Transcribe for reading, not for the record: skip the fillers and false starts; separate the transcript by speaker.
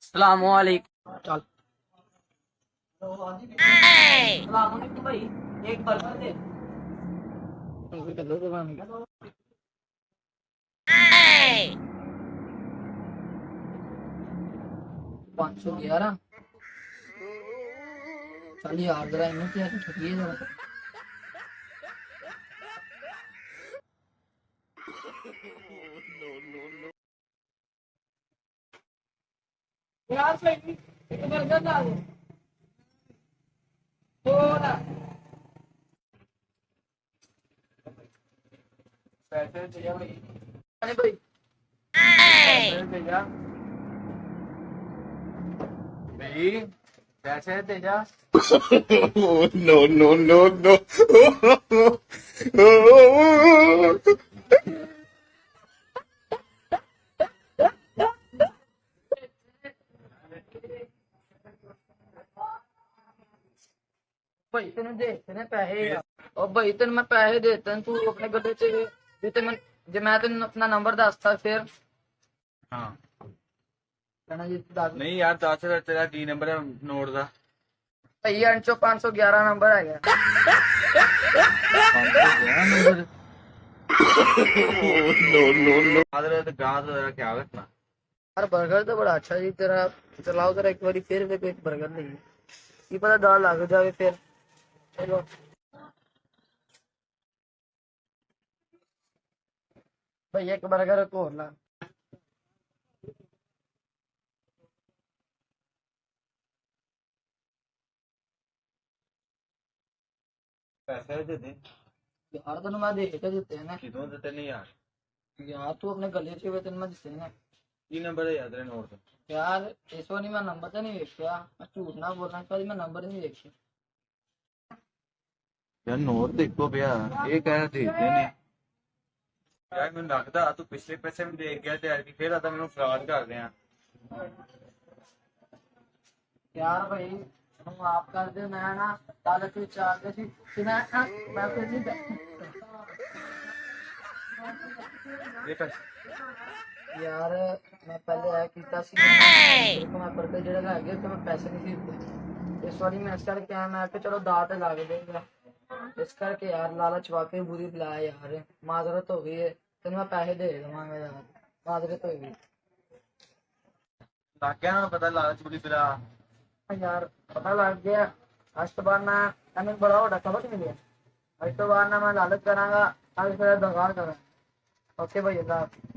Speaker 1: सलामुअलैकुम। चल सलामुअलैकुम भाई, एक बर्गर दे। 511। चल यार जरा इन्हें क्या ठगिए जरा। यार भाई एक बर्गर डाल दो। थोड़ा पैसे चाहिए भाई। अरे भाई पैसे भेजा भाई, पैसे दे जा।
Speaker 2: Oh, no, no, no, no.
Speaker 1: भाई तेने दे तेने पैसे यार। और भाई तेन मैं पैसे देते तू अपने गड्ढे च जे ते मैं जे मैं तेन अपना नंबर दसता फिर
Speaker 3: हाँ
Speaker 1: कहना जी दस
Speaker 3: नहीं यार 10 तेरा की नंबर है नोट का
Speaker 1: भाई एंड चो 511 नंबर है।
Speaker 3: 511 number
Speaker 2: Oh, no, no, no.
Speaker 3: गां तो जरा ख्याल रखना।
Speaker 1: यार बर्गर तो बड़ा अच्छा जी तेरा। चलाओ तेरा एक बारी फिर भी कोई बर्गर नहीं की पता दाल लग जाए फिर। चलो भाई एक बर्गर एक और ला।
Speaker 3: पैसे दे दे
Speaker 1: यार तेन मैं दे के दिते हैं ना।
Speaker 3: कितों देते नहीं यार।
Speaker 1: यार तू अपने गले च तेन मैं दिते ना।
Speaker 3: की नंबर है यार तेरे नोट का।
Speaker 1: यार इस बार मैं नंबर तो नहीं देखा, मैं झूठ ना बोलना, इस बार मैं नंबर नहीं देखा।
Speaker 3: यार नोट देखो भैया ये कह दे ने यार मैं लगदा तू पिछले पैसे भी देख गया ते यार फिर आता मैंने फ्रॉड कर रहे हैं।
Speaker 1: यार भाई तुम माफ कर दे, मैं ना लालच में चाह के सी कि मैं फिर नहीं
Speaker 3: ये पैसे
Speaker 1: यार मैं पहले आया कीता सी मेरे को मैं बर्गर जेड़ा लै गया तो मैं पैसे नहीं सी दिते। इस बारी मैं इस करके आया, मैं कि चलो दात ला के देगा। इस करके यार लालच वाकई बुरी बला है यार, माजरत हो गई है। तेन मैं पैसे दे देवांगा यार, माजरत हो गई।
Speaker 3: लग गया ना पता लालच बुरी बिला।
Speaker 1: यार पता लग गया। आज तो बाद मैं मैंने बड़ा बड़ा सबक मिले। आज तो बाद ना मैं लालच करांगा, आज फिर दगार करा। ओके भाई अल्लाह हाफिज़।